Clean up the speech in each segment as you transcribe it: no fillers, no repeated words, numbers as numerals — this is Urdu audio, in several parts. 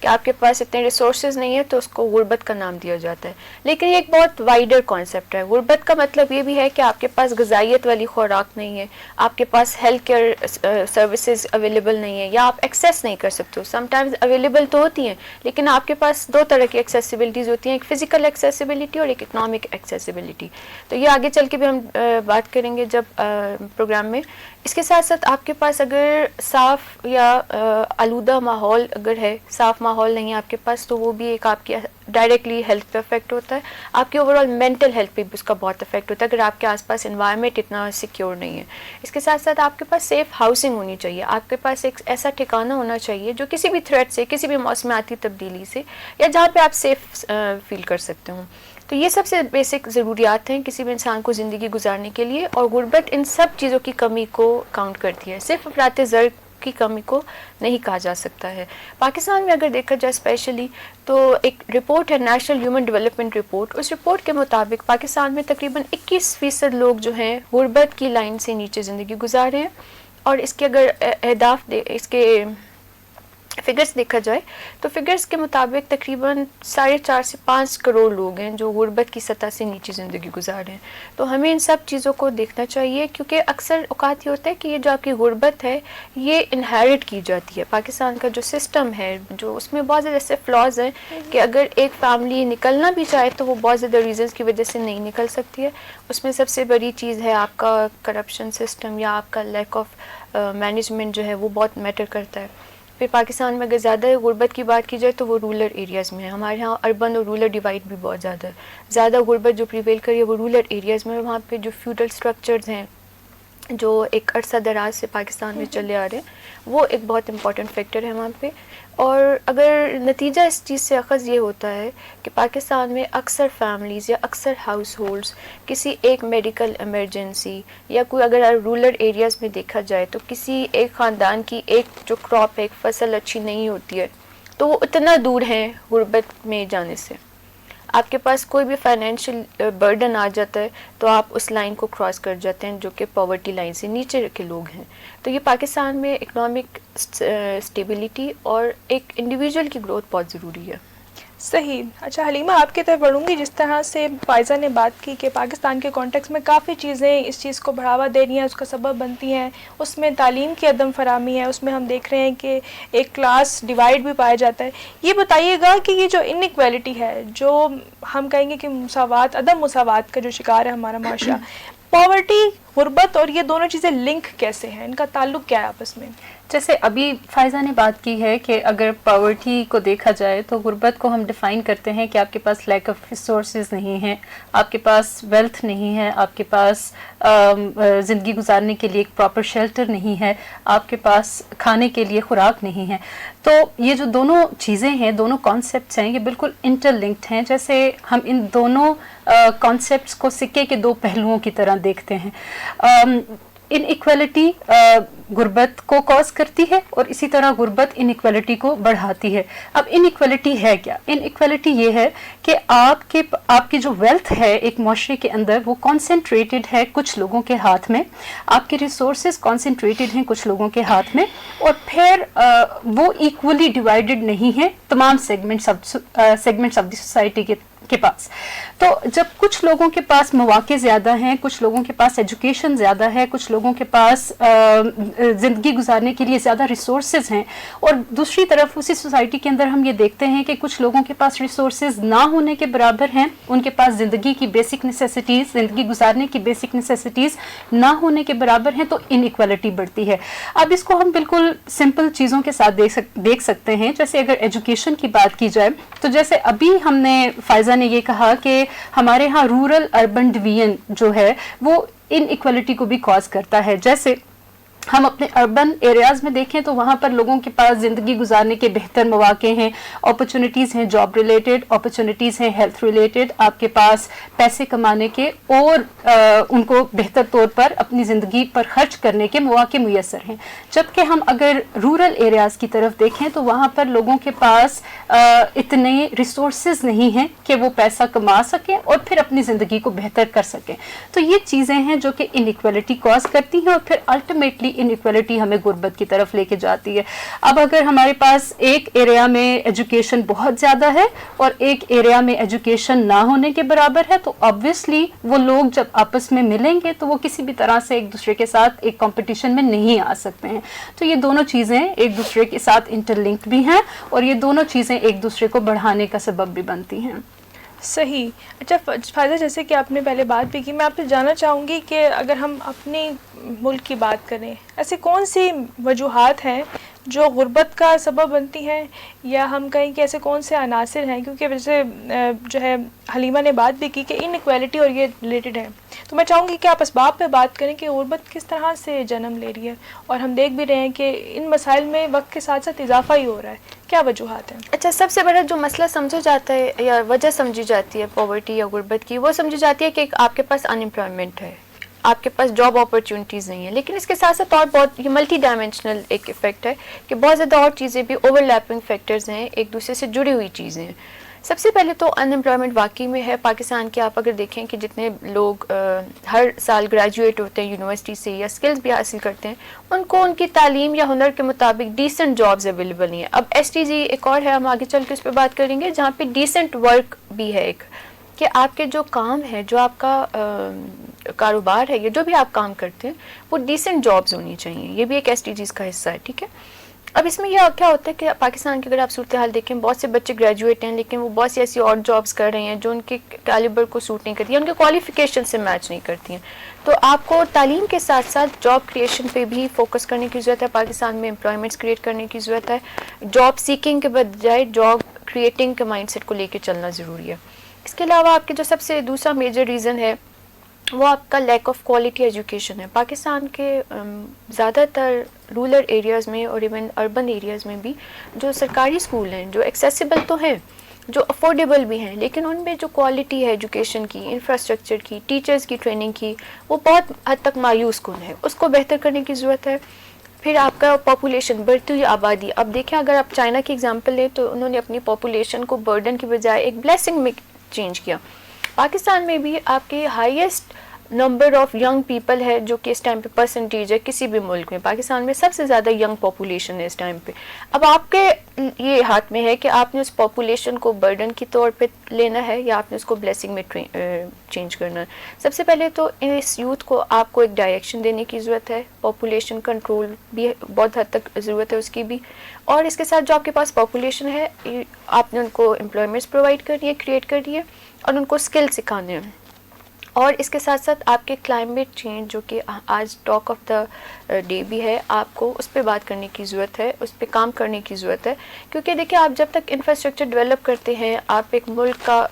کہ آپ کے پاس اتنے ریسورسز نہیں ہے تو اس کو غربت کا نام دیا جاتا ہے. لیکن یہ ایک بہت وائڈر کانسیپٹ ہے. غربت کا مطلب یہ بھی ہے کہ آپ کے پاس غذائیت والی خوراک نہیں ہے, آپ کے پاس ہیلتھ کیئر سروسز اویلیبل نہیں ہے, یا آپ ایکسیس نہیں کر سکتے ہو. سم ٹائمز اویلیبل تو ہوتی ہیں لیکن آپ کے پاس دو طرح کی ایکسیسیبلٹیز ہوتی ہیں, ایک فزیکل ایکسیسیبلٹی اور ایک اکنامک ایکسیسیبلٹی. تو یہ آگے چل کے بھی ہم بات کریں گے جب پروگرام میں. اس کے ساتھ ساتھ آپ کے پاس اگر صاف یا آلودہ ماحول اگر ہے, صاف ماحول نہیں ہے آپ کے پاس, تو وہ بھی ایک آپ کی ڈائریکٹلی ہیلتھ پہ افیکٹ ہوتا ہے. آپ کی اوور آل مینٹل ہیلتھ پہ بھی اس کا بہت افیکٹ ہوتا ہے اگر آپ کے آس پاس انوائرمنٹ اتنا سیکیور نہیں ہے. اس کے ساتھ ساتھ آپ کے پاس سیف ہاؤسنگ ہونی چاہیے, آپ کے پاس ایک ایسا ٹھکانہ ہونا چاہیے جو کسی بھی تھریٹ سے, کسی بھی موسمیاتی تبدیلی سے, یا جہاں پہ آپ سیف فیل کر سکتے ہوں. تو یہ سب سے بیسک ضروریات ہیں کسی بھی انسان کو زندگی گزارنے کے لیے, اور غربت ان سب چیزوں کی کمی کو کاؤنٹ کرتی ہے. صرف افراط زر کی کمی کو نہیں کہا جا سکتا ہے. پاکستان میں اگر دیکھا جائے اسپیشلی تو ایک رپورٹ ہے نیشنل ہیومن ڈیولپمنٹ رپورٹ. اس رپورٹ کے مطابق پاکستان میں تقریباً 21% لوگ جو ہیں غربت کی لائن سے نیچے زندگی گزار رہے ہیں. اور اس کے اگر اہداف اس کے فگرز دیکھا جائے تو فگرز کے مطابق تقریباً 4.5 سے 5 کروڑ لوگ ہیں جو غربت کی سطح سے نیچے زندگی گزار رہے ہیں. تو ہمیں ان سب چیزوں کو دیکھنا چاہیے, کیونکہ اکثر اوقات یہ ہوتا ہے کہ یہ جو آپ کی غربت ہے یہ انہیرٹ کی جاتی ہے. پاکستان کا جو سسٹم ہے جو اس میں بہت زیادہ ایسے فلاز ہیں کہ اگر ایک فیملی نکلنا بھی چاہے تو وہ بہت زیادہ ریزنس کی وجہ سے نہیں نکل سکتی ہے. اس میں سب سے بڑی چیز ہے آپ کا کرپشن سسٹم یا آپ کا لیک آف مینجمنٹ جو ہے وہ بہت میٹر کرتا ہے. پھر پاکستان میں اگر زیادہ غربت کی بات کی جائے تو وہ رورل ایریاز میں ہے. ہمارے ہاں اربن اور رورل ڈیوائڈ بھی بہت زیادہ ہے. زیادہ غربت جو پریویل کری ہے وہ رورل ایریاز میں, وہاں پہ جو فیوڈل سٹرکچرز ہیں جو ایک عرصہ دراز سے پاکستان میں چلے آ رہے ہیں وہ ایک بہت امپورٹنٹ فیکٹر ہے وہاں پہ. اور اگر نتیجہ اس چیز سے اخذ یہ ہوتا ہے کہ پاکستان میں اکثر فیملیز یا اکثر ہاؤس ہولڈز کسی ایک میڈیکل ایمرجنسی یا کوئی اگر رورل ایریاز میں دیکھا جائے تو کسی ایک خاندان کی ایک جو کراپ ہے, ایک فصل اچھی نہیں ہوتی ہے تو وہ اتنا دور ہیں غربت میں جانے سے. آپ کے پاس کوئی بھی فائنینشیل برڈن آ جاتا ہے تو آپ اس لائن کو کراس کر جاتے ہیں جو کہ پاورٹی لائن سے نیچے کے لوگ ہیں. تو یہ پاکستان میں اکنامک اسٹیبلٹی اور ایک انڈیویجول کی گروتھ بہت ضروری ہے. صحیح. اچھا حلیمہ, آپ کی طرف بڑھوں گی. جس طرح سے فائزہ نے بات کی کہ پاکستان کے کانٹیکس میں کافی چیزیں اس چیز کو بڑھاوا دے رہی ہیں, اس کا سبب بنتی ہیں, اس میں تعلیم کی عدم فراہمی ہے, اس میں ہم دیکھ رہے ہیں کہ ایک کلاس ڈیوائڈ بھی پایا جاتا ہے. یہ بتائیے گا کہ یہ جو انیکویلٹی ہے, جو ہم کہیں گے کہ مساوات, عدم مساوات کا جو شکار ہے ہمارا معاشرہ, پاورٹی, غربت اور یہ دونوں چیزیں لنک کیسے ہیں, ان کا تعلق کیا ہے آپس میں؟ جیسے ابھی فائزہ نے بات کی ہے کہ اگر پاورٹی کو دیکھا جائے تو غربت کو ہم ڈیفائن کرتے ہیں کہ آپ کے پاس لیک آف ریسورسز نہیں ہیں, آپ کے پاس ویلتھ نہیں ہے, آپ کے پاس زندگی گزارنے کے لیے ایک پراپر شیلٹر نہیں ہے, آپ کے پاس کھانے کے لیے خوراک نہیں ہے. تو یہ جو دونوں چیزیں ہیں, دونوں کانسیپٹس ہیں, یہ بالکل انٹر لنکڈ ہیں. جیسے ہم ان دونوں کانسیپٹس کو سکے کے دو پہلوؤں کی طرح دیکھتے ہیں. ان ایکویلٹی غربت کو کاز کرتی ہے اور اسی طرح غربت ان ایکویلٹی کو بڑھاتی ہے. اب ان ایکویلٹی ہے کیا؟ ان ایکویلٹی یہ ہے کہ آپ کی جو ویلتھ ہے ایک معاشرے کے اندر وہ کانسنٹریٹڈ ہے کچھ لوگوں کے ہاتھ میں, آپ کے ریسورسز کانسنٹریٹڈ ہیں کچھ لوگوں کے ہاتھ میں, اور پھر وہ ایکولی ڈیوائیڈڈ نہیں ہیں تمام سیگمنٹس آف دی سوسائٹی کے پاس. تو جب کچھ لوگوں کے پاس مواقع زیادہ ہیں, کچھ لوگوں کے پاس ایجوکیشن زیادہ ہے, کچھ لوگوں کے پاس زندگی گزارنے کے لیے زیادہ ریسورسز ہیں, اور دوسری طرف اسی سوسائٹی کے اندر ہم یہ دیکھتے ہیں کہ کچھ لوگوں کے پاس ریسورسز نہ ہونے کے برابر ہیں, ان کے پاس زندگی کی بیسک نیسیسٹیز, زندگی گزارنے کی بیسک نیسیسٹیز نہ ہونے کے برابر ہیں, تو ان ایکویلٹی بڑھتی ہے. اب اس کو ہم بالکل سمپل چیزوں کے ساتھ دیکھ سکتے ہیں. جیسے اگر ایجوکیشن کی بات کی جائے تو جیسے ابھی ہم نے فائزہ نے یہ کہا کہ ہمارے ہاں رورل اربن ڈویژن جو ہے وہ ان ایکویلٹی کو بھی کاز کرتا ہے. جیسے ہم اپنے اربن ایریاز میں دیکھیں تو وہاں پر لوگوں کے پاس زندگی گزارنے کے بہتر مواقع ہیں, اپرچونٹیز ہیں جاب ریلیٹڈ, اپرچونٹیز ہیں ہیلتھ ریلیٹڈ, آپ کے پاس پیسے کمانے کے اور ان کو بہتر طور پر اپنی زندگی پر خرچ کرنے کے مواقع میسر ہیں. جبکہ ہم اگر رورل ایریاز کی طرف دیکھیں تو وہاں پر لوگوں کے پاس اتنے ریسورسز نہیں ہیں کہ وہ پیسہ کما سکیں اور پھر اپنی زندگی کو بہتر کر سکیں. تو یہ چیزیں ہیں جو کہ انیکویلٹی کاز کرتی ہیں, اور پھر الٹیمیٹلی انیکویلٹی ہمیں غربت کی طرف لے کے جاتی ہے. اب اگر ہمارے پاس ایک ایریا میں ایجوکیشن بہت زیادہ ہے اور ایک ایریا میں ایجوکیشن نہ ہونے کے برابر ہے تو obviously وہ لوگ جب آپس میں ملیں گے تو وہ کسی بھی طرح سے ایک دوسرے کے ساتھ ایک کمپٹیشن میں نہیں آ سکتے ہیں. تو یہ دونوں چیزیں ایک دوسرے کے ساتھ انٹر لنک بھی ہیں اور یہ دونوں چیزیں ایک دوسرے کو بڑھانے کا سبب بھی بنتی ہیں. صحیح. اچھا فائزہ، جیسے کہ آپ نے پہلے بات بھی کی، میں آپ سے جاننا چاہوں گی کہ اگر ہم اپنی ملک کی بات کریں، ایسی کون سی وجوہات ہیں جو غربت کا سبب بنتی ہیں، یا ہم کہیں کہ ایسے کون سے عناصر ہیں؟ کیونکہ ویسے جو ہے حلیمہ نے بات بھی کی کہ ان ایکویلٹی اور یہ ریلیٹڈ ہے، تو میں چاہوں گی کہ آپ اسباب پہ بات کریں کہ غربت کس طرح سے جنم لے رہی ہے، اور ہم دیکھ بھی رہے ہیں کہ ان مسائل میں وقت کے ساتھ ساتھ اضافہ ہی ہو رہا ہے. کیا وجوہات ہیں؟ اچھا، سب سے بڑا جو مسئلہ سمجھا جاتا ہے یا وجہ سمجھی جاتی ہے پاورٹی یا غربت کی، وہ سمجھی جاتی ہے کہ آپ کے پاس ان امپلائمنٹ ہے، آپ کے پاس جاب اپرچونیٹیز نہیں ہیں. لیکن اس کے ساتھ ساتھ اور بہت یہ ملٹی ڈائمینشنل ایک افیکٹ ہے کہ بہت زیادہ اور چیزیں بھی اوور لیپنگ فیکٹرز ہیں، ایک دوسرے سے جڑی ہوئی چیزیں ہیں. سب سے پہلے تو ان امپلائمنٹ واقعی میں ہے پاکستان کے. آپ اگر دیکھیں کہ جتنے لوگ ہر سال گریجویٹ ہوتے ہیں یونیورسٹی سے یا اسکلز بھی حاصل کرتے ہیں، ان کو ان کی تعلیم یا ہنر کے مطابق ڈیسنٹ جابز اویلیبل نہیں ہیں. اب ایس ٹی جی ایک اور ہے، ہم آگے چل کے اس پہ بات کریں گے، جہاں پہ ڈیسنٹ ورک بھی ہے ایک، کہ آپ کے جو کام ہے، جو آپ کا کاروبار ہے، یا جو بھی آپ کام کرتے ہیں، وہ ڈیسنٹ جابز ہونی چاہیے. یہ بھی ایک ایس ٹی جیز کا حصہ ہے. ٹھیک ہے. اب اس میں یہ کیا ہوتا ہے کہ پاکستان کی اگر آپ صورتحال دیکھیں، بہت سے بچے گریجویٹ ہیں لیکن وہ بہت سی ایسی اور جابز کر رہے ہیں جو ان کے کیلیبر کو سوٹ نہیں کرتی ہیں، ان کے کوالیفیکیشن سے میچ نہیں کرتی ہیں. تو آپ کو تعلیم کے ساتھ ساتھ جاب کریشن پہ بھی فوکس کرنے کی ضرورت ہے. پاکستان میں امپلائمنٹس کریٹ کرنے کی ضرورت ہے. جاب سیکنگ کے بجائے جاب کریٹنگ کے مائنڈ سیٹ کو لے کے چلنا ضروری ہے. اس کے علاوہ آپ کے جو سب سے دوسرا میجر ریزن ہے وہ آپ کا لیک آف کوالٹی ایجوکیشن ہے. پاکستان کے زیادہ تر رورل ایریاز میں اور ایون اربن ایریاز میں بھی جو سرکاری اسکول ہیں، جو ایکسیسیبل تو ہیں، جو افورڈیبل بھی ہیں، لیکن ان میں جو کوالٹی ہے ایجوکیشن کی، انفراسٹرکچر کی، ٹیچرز کی ٹریننگ کی، وہ بہت حد تک مایوس کن ہے. اس کو بہتر کرنے کی ضرورت ہے. پھر آپ کا پاپولیشن، بڑھتی ہوئی آبادی. اب دیکھیں اگر آپ چائنا کی اگزامپل لیں تو انہوں نے اپنی پاپولیشن کو برڈن کی بجائے ایک بلیسنگ میں چینج کیا. پاکستان میں بھی آپ کے highest number of young people ہے جو کہ اس ٹائم پہ پرسنٹیج ہے کسی بھی ملک میں. پاکستان میں سب سے زیادہ ینگ پاپولیشن ہے اس ٹائم پہ. اب آپ کے یہ ہاتھ میں ہے کہ آپ نے اس پاپولیشن کو برڈن کی طور پہ لینا ہے یا آپ نے اس کو بلیسنگ میں چینج کرنا ہے. سب سے پہلے تو اس یوتھ کو آپ کو ایک ڈائریکشن دینے کی ضرورت ہے. پاپولیشن کنٹرول بھی بہت حد تک ضرورت ہے اس کی بھی. اور اس کے ساتھ جو آپ کے پاس پاپولیشن ہے، آپ نے ان کو امپلائمنٹس پرووائڈ کرنی ہے، کریٹ کرنی ہے، اور ان کو اسکل سکھانے ہیں. اور اس کے ساتھ ساتھ آپ کے کلائمیٹ چینج جو کہ آج ٹاک آف دا ڈے بھی ہے، آپ کو اس پہ بات کرنے کی ضرورت ہے، اس پہ کام کرنے کی ضرورت ہے. کیونکہ دیکھیں آپ جب تک انفراسٹرکچر ڈیولپ کرتے ہیں، آپ ایک ملک کا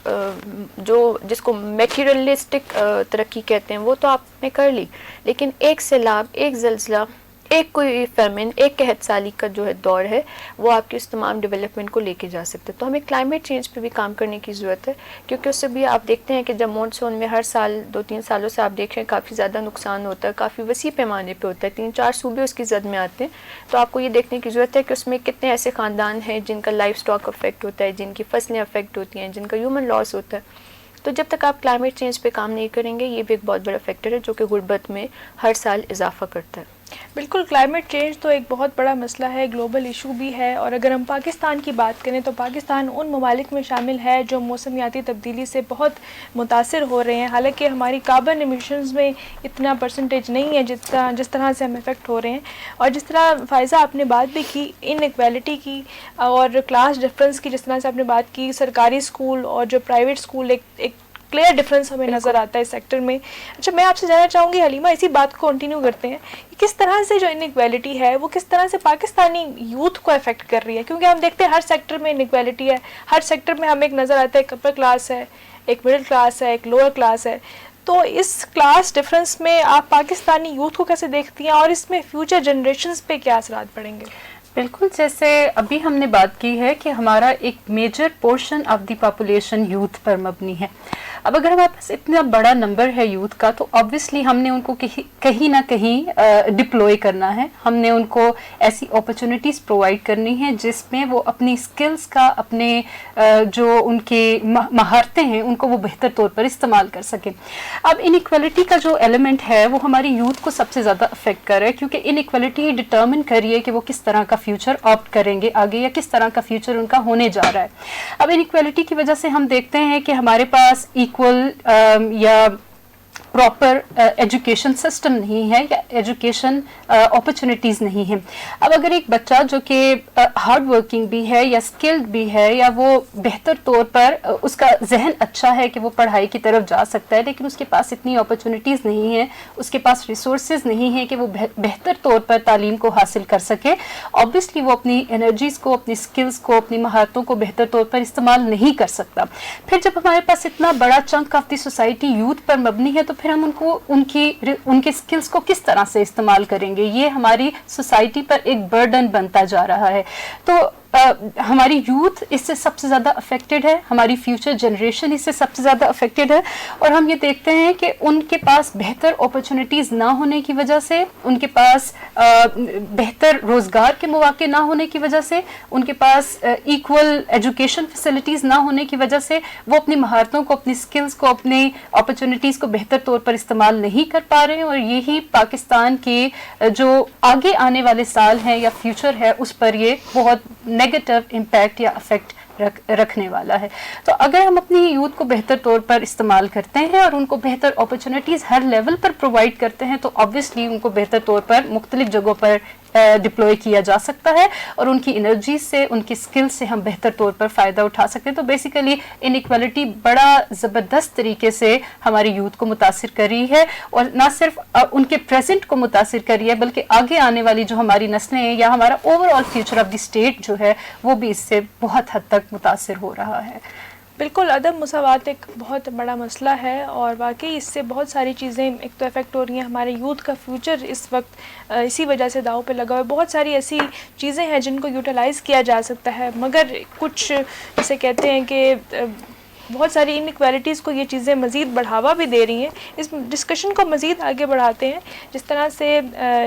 جس کو میٹیریلسٹک ترقی کہتے ہیں وہ تو آپ نے کر لی، لیکن ایک سیلاب، ایک زلزلہ، ایک کوئی فیمن، ایک قحط سالی کا جو ہے دور ہے، وہ آپ کی اس تمام ڈیولپمنٹ کو لے کے جا سکتے. تو ہمیں کلائمیٹ چینج پہ بھی کام کرنے کی ضرورت ہے. کیونکہ اس سے بھی آپ دیکھتے ہیں کہ جب مونسون میں ہر سال 2-3 سالوں سے آپ دیکھ رہے ہیں کافی زیادہ نقصان ہوتا ہے، کافی وسیع پیمانے پہ ہوتا ہے، 3-4 صوبے اس کی زد میں آتے ہیں. تو آپ کو یہ دیکھنے کی ضرورت ہے کہ اس میں کتنے ایسے خاندان ہیں جن کا لائف سٹاک افیکٹ ہوتا ہے، جن کی فصلیں افیکٹ ہوتی ہیں، جن کا ہیومن لاس ہوتا ہے. تو جب تک آپ کلائمیٹ چینج پہ کام نہیں کریں گے، یہ بھی ایک بہت بڑا فیکٹر ہے جو کہ غربت میں ہر سال اضافہ کرتا ہے. بالکل، کلائمیٹ چینج تو ایک بہت بڑا مسئلہ ہے، گلوبل ایشو بھی ہے. اور اگر ہم پاکستان کی بات کریں تو پاکستان ان ممالک میں شامل ہے جو موسمیاتی تبدیلی سے بہت متاثر ہو رہے ہیں. حالانکہ ہماری کاربن ایمیشنز میں اتنا پرسنٹیج نہیں ہے جس طرح سے ہم افیکٹ ہو رہے ہیں. اور جس طرح فائزہ آپ نے بات بھی کی ان ایکویلٹی کی اور کلاس ڈفرینس کی، جس طرح سے آپ نے بات کی سرکاری اسکول اور جو پرائیویٹ اسکول، ایک کلیئر ڈفرینس ہمیں نظر آتا ہے اس سیکٹر میں. اچھا، میں آپ سے جاننا چاہوں گی حلیمہ، اسی بات کو کنٹینیو کرتے ہیں، کس طرح سے جو انیکویلٹی ہے وہ کس طرح سے پاکستانی یوتھ کو افیکٹ کر رہی ہے؟ کیونکہ ہم دیکھتے ہیں ہر سیکٹر میں انیکویلٹی ہے، ہر سیکٹر میں ہمیں ایک نظر آتا ہے ایک اپر کلاس ہے، ایک مڈل کلاس ہے، ایک لوور کلاس ہے. تو اس کلاس ڈفرینس میں آپ پاکستانی یوتھ کو کیسے دیکھتی ہیں اور اس میں فیوچر جنریشنز پہ کیا اثرات پڑیں گے؟ بالکل، جیسے ابھی ہم نے بات کی ہے کہ ہمارا ایک major portion of the population youth پر مبنی ہے. اب اگر ہمارے پاس اتنا بڑا نمبر ہے یوتھ کا تو آبویسلی ہم نے ان کو کہیں نہ کہیں ڈپلوائے کرنا ہے. ہم نے ان کو ایسی اپرچونیٹیز پرووائڈ کرنی ہیں جس میں وہ اپنی اسکلس کا, اپنے جو ان کے مہارتیں ہیں ان کو وہ بہتر طور پر استعمال کر سکیں. اب انیکویلٹی کا جو ایلیمنٹ ہے وہ ہماری یوتھ کو سب سے زیادہ افیکٹ کر رہا ہے, کیونکہ انیکویلٹی ڈٹرمن کر رہی ہے کہ وہ کس طرح کا فیوچر آپٹ کریں گے آگے, یا کس طرح کا فیوچر ان کا ہونے جا رہا ہے. اب انیکویلٹی کی وجہ سے ہم دیکھتے ہیں کہ ہمارے پاس ایکول یا پراپر ایجوکیشن سسٹم نہیں ہے, یا ایجوکیشن اپرچونیٹیز نہیں ہیں. اب اگر ایک بچہ جو کہ ہارڈ ورکنگ بھی ہے یا اسکلڈ بھی ہے, یا وہ بہتر طور پر اس کا ذہن اچھا ہے کہ وہ پڑھائی کی طرف جا سکتا ہے, لیکن اس کے پاس اتنی اپرچونیٹیز نہیں ہیں, اس کے پاس ریسورسز نہیں ہیں کہ وہ بہتر طور پر تعلیم کو حاصل کر سکے, آبویسلی وہ اپنی انرجیز کو, اپنی اسکلز کو, اپنی مہارتوں کو بہتر طور پر استعمال نہیں کر سکتا. پھر جب ہمارے پاس اتنا بڑا chunk of the society youth پر مبنی ہے تو پھر ہم ان کے اسکلز کو کس طرح سے استعمال کریں گے, یہ ہماری سوسائٹی پر ایک برڈن بنتا جا رہا ہے. تو ہماری یوتھ اس سے سب سے زیادہ افیکٹڈ ہے, ہماری فیوچر جنریشن اس سے سب سے زیادہ افیکٹڈ ہے, اور ہم یہ دیکھتے ہیں کہ ان کے پاس بہتر اپرچونیٹیز نہ ہونے کی وجہ سے, ان کے پاس بہتر روزگار کے مواقع نہ ہونے کی وجہ سے, ان کے پاس ایکول ایجوکیشن فیسلٹیز نہ ہونے کی وجہ سے وہ اپنی مہارتوں کو, اپنی اسکلز کو, اپنی اپرچونیٹیز کو بہتر طور پر استعمال نہیں کر پا رہے ہیں. اور یہی پاکستان کے جو آگے آنے والے سال ہیں یا فیوچر ہے اس پر یہ بہت نیگیٹو امپیکٹ یا افیکٹ رکھنے والا ہے. تو اگر ہم اپنی یوتھ کو بہتر طور پر استعمال کرتے ہیں اور ان کو بہتر اپرچونیٹیز ہر لیول پر پرووائڈ کرتے ہیں تو آبویسلی ان کو بہتر طور پر مختلف جگہوں پر ڈپلوائے کیا جا سکتا ہے, اور ان کی انرجی سے, ان کی اسکل سے ہم بہتر طور پر فائدہ اٹھا سکتے ہیں. تو بیسیکلی انیکویلٹی بڑا زبردست طریقے سے ہماری یوتھ کو متاثر کر رہی ہے, اور نہ صرف ان کے پریزنٹ کو متاثر کر رہی ہے بلکہ آگے آنے والی جو ہماری نسلیں ہیں یا ہمارا over all future of the state جو ہے وہ بھی اس سے بہت حد تک متاثر ہو رہا ہے. بالکل عدم مساوات ایک بہت بڑا مسئلہ ہے, اور واقعی اس سے بہت ساری چیزیں ایک تو افیکٹ ہو رہی ہیں. ہمارے یوتھ کا فیوچر اس وقت اسی وجہ سے داؤ پہ لگا ہوا ہے. بہت ساری ایسی چیزیں ہیں جن کو یوٹیلائز کیا جا سکتا ہے, مگر کچھ جسے کہتے ہیں کہ بہت ساری انیکویلٹیز کو یہ چیزیں مزید بڑھاوا بھی دے رہی ہیں. اس ڈسکشن کو مزید آگے بڑھاتے ہیں. جس طرح سے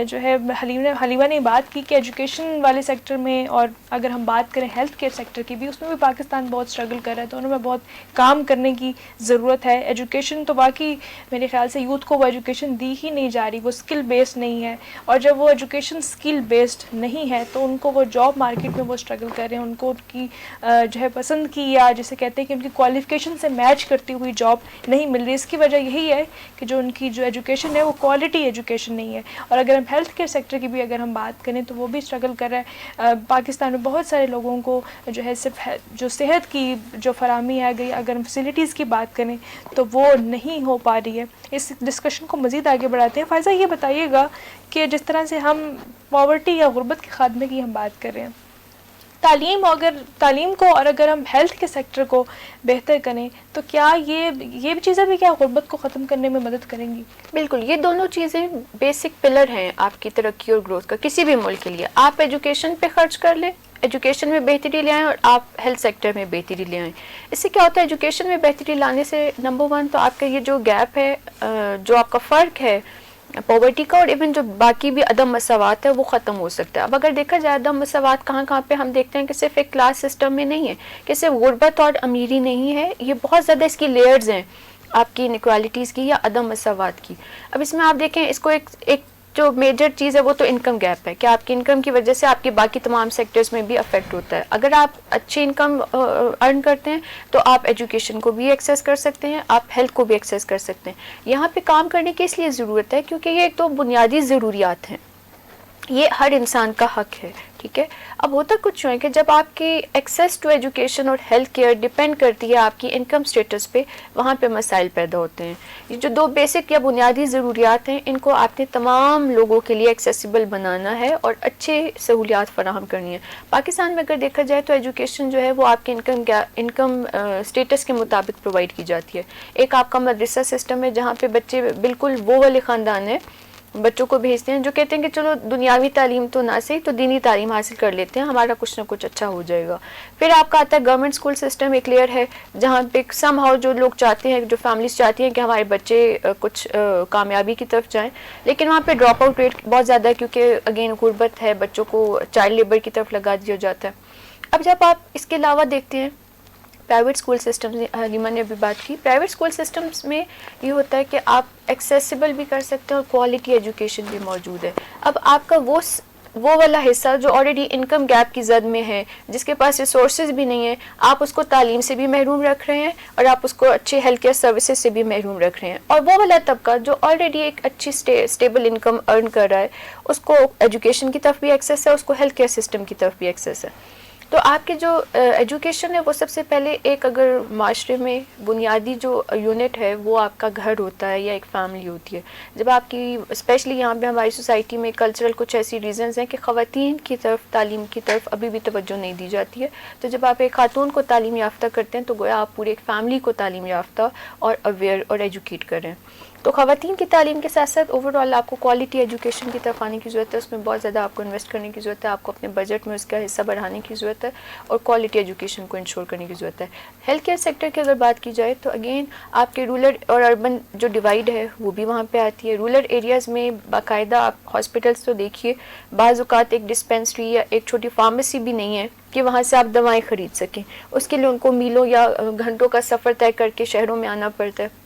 جو ہے حلیمہ نے بات کی کہ ایجوکیشن والے سیکٹر میں, اور اگر ہم بات کریں ہیلتھ کیئر سیکٹر کی بھی, اس میں بھی پاکستان بہت اسٹرگل کر رہا ہے. دونوں میں بہت کام کرنے کی ضرورت ہے. ایجوکیشن تو باقی میرے خیال سے یوتھ کو وہ ایجوکیشن دی ہی نہیں جا رہی, وہ اسکل بیسڈ نہیں ہے, اور جب وہ ایجوکیشن اسکل بیسڈ نہیں ہے تو ان کو وہ جاب مارکیٹ میں وہ اسٹرگل کر رہے ہیں. ان کو ان کی جو ہے پسند کی, یا جسے کہتے ہیں کہ ان کی کوالیفیکیشن سے میچ کرتی ہوئی جاب نہیں مل رہی. اس کی وجہ یہی ہے کہ جو ان کی جو ایجوکیشن ہے وہ کوالٹی ایجوکیشن نہیں ہے. اور اگر ہم ہیلتھ کیئر سیکٹر کی بھی اگر ہم بات کریں تو وہ بھی اسٹرگل کر رہا ہے. پاکستان میں بہت سارے لوگوں کو جو ہے صرف جو صحت کی جو فراہمی ہے گئی, اگر ہم فیسلٹیز کی بات کریں تو وہ نہیں ہو پا رہی ہے. اس ڈسکشن کو مزید آگے بڑھاتے ہیں. فائزہ یہ بتائیے گا کہ جس طرح سے ہم پاورٹی یا غربت کے خاتمے کی ہم بات کر رہے ہیں, تعلیم کو اور اگر ہم ہیلتھ کے سیکٹر کو بہتر کریں تو کیا یہ چیزیں بھی کیا غربت کو ختم کرنے میں مدد کریں گی؟ بالکل, یہ دونوں چیزیں بیسک پلر ہیں آپ کی ترقی اور گروتھ کا کسی بھی ملک کے لیے. آپ ایجوکیشن پہ خرچ کر لیں, ایجوکیشن میں بہتری لے آئیں, اور آپ ہیلتھ سیکٹر میں بہتری لے آئیں. اس سے کیا ہوتا ہے, ایجوکیشن میں بہتری لانے سے نمبر 1 تو آپ کا یہ جو گیپ ہے, جو آپ کا فرق ہے پاورٹی کا, اور ایون جو باقی بھی عدم مساوات ہے وہ ختم ہو سکتا ہے. اب اگر دیکھا جائے عدم مساوات کہاں پہ ہم دیکھتے ہیں کہ صرف ایک کلاس سسٹم میں نہیں ہے, کہ صرف غربت اور امیری نہیں ہے, یہ بہت زیادہ اس کی لیئرز ہیں آپ کی انیکوالٹیز کی یا عدم مساوات کی. ب اس میں آپ دیکھیں اس کو ایک جو میجر چیز ہے وہ تو انکم گیپ ہے, کہ آپ کی انکم کی وجہ سے آپ کے باقی تمام سیکٹرز میں بھی افیکٹ ہوتا ہے. اگر آپ اچھی انکم ارن کرتے ہیں تو آپ ایجوکیشن کو بھی ایکسیس کر سکتے ہیں, آپ ہیلتھ کو بھی ایکسیس کر سکتے ہیں. یہاں پہ کام کرنے کی اس لیے ضرورت ہے کیونکہ یہ ایک تو بنیادی ضروریات ہیں, یہ ہر انسان کا حق ہے. ٹھیک ہے, اب ہوتا کچھ ہے کہ جب آپ کی ایکسیس ٹو ایجوکیشن اور ہیلتھ کیئر ڈیپینڈ کرتی ہے آپ کی انکم سٹیٹس پہ, وہاں پہ مسائل پیدا ہوتے ہیں. یہ جو 2 بیسک یا بنیادی ضروریات ہیں ان کو آپ نے تمام لوگوں کے لیے ایکسیسیبل بنانا ہے اور اچھے سہولیات فراہم کرنی ہے. پاکستان میں اگر دیکھا جائے تو ایجوکیشن جو ہے وہ آپ کے انکم سٹیٹس کے مطابق پرووائڈ کی جاتی ہے. ایک آپ کا مدرسہ سسٹم ہے جہاں پہ بچے بالکل وہ والے خاندان ہیں بچوں کو بھیجتے ہیں جو کہتے ہیں کہ چلو دنیاوی تعلیم تو نہ صحیح تو دینی تعلیم حاصل کر لیتے ہیں, ہمارا کچھ نہ کچھ اچھا ہو جائے گا. پھر آپ کا آتا ہے گورنمنٹ اسکول سسٹم, ایک لیئر ہے جہاں پہ سم ہاؤ جو لوگ چاہتے ہیں, جو فیملیز چاہتی ہیں کہ ہمارے بچے کچھ کامیابی کی طرف جائیں, لیکن وہاں پہ ڈراپ آؤٹ ریٹ بہت زیادہ ہے کیونکہ اگین غربت ہے, بچوں کو چائلڈ لیبر کی طرف لگا دیا جاتا ہے. اب جب آپ اس کے علاوہ دیکھتے ہیں پرائیویٹ اسکول سسٹم, حلیمہ نے ابھی بات کی, پرائیویٹ اسکول سسٹمز میں یہ ہوتا ہے کہ آپ ایکسیسیبل بھی کر سکتے ہیں اور کوالٹی ایجوکیشن بھی موجود ہے. اب آپ کا وہ والا حصہ جو آلریڈی انکم گیپ کی زد میں ہے, جس کے پاس ریسورسز بھی نہیں ہیں, آپ اس کو تعلیم سے بھی محروم رکھ رہے ہیں اور آپ اس کو اچھے ہیلتھ کیئر سروسز سے بھی محروم رکھ رہے ہیں. اور وہ والا طبقہ جو آلریڈی ایک اچھی اسٹیبل انکم ارن کر رہا ہے, اس کو ایجوکیشن کی طرف بھی ایکسیس ہے, اس کو ہیلتھ کیئر سسٹم کی طرف بھی ایکسیس ہے. تو آپ کی جو ایجوکیشن ہے وہ سب سے پہلے ایک اگر معاشرے میں بنیادی جو یونٹ ہے وہ آپ کا گھر ہوتا ہے یا ایک فیملی ہوتی ہے. جب آپ کی اسپیشلی یہاں پہ ہماری سوسائٹی میں کلچرل کچھ ایسی ریزنز ہیں کہ خواتین کی طرف تعلیم کی طرف ابھی بھی توجہ نہیں دی جاتی ہے, تو جب آپ ایک خاتون کو تعلیم یافتہ کرتے ہیں تو گویا آپ پورے ایک فیملی کو تعلیم یافتہ اور اویئر اور ایجوکیٹ کر رہے ہیں. تو خواتین کی تعلیم کے ساتھ ساتھ اوور آل آپ کو کوالٹی ایجوکیشن کی طرف آنے کی ضرورت ہے, اس میں بہت زیادہ آپ کو انویسٹ کرنے کی ضرورت ہے, آپ کو اپنے بجٹ میں اس کا حصہ بڑھانے کی ضرورت ہے اور کوالٹی ایجوکیشن کو انشور کرنے کی ضرورت ہے. ہیلتھ کیئر سیکٹر کی اگر بات کی جائے تو اگین آپ کے رورل اور اربن جو ڈیوائڈ ہے وہ بھی وہاں پہ آتی ہے. رورل ایریاز میں باقاعدہ آپ ہاسپٹلس تو دیکھیے, بعض اوقات ایک ڈسپینسری یا ایک چھوٹی فارمیسی بھی نہیں ہے کہ وہاں سے آپ دوائیں خرید سکیں, اس کے لیے ان کو میلوں یا گھنٹوں کا سفر طے کر کے شہروں میں آنا پڑتا ہے.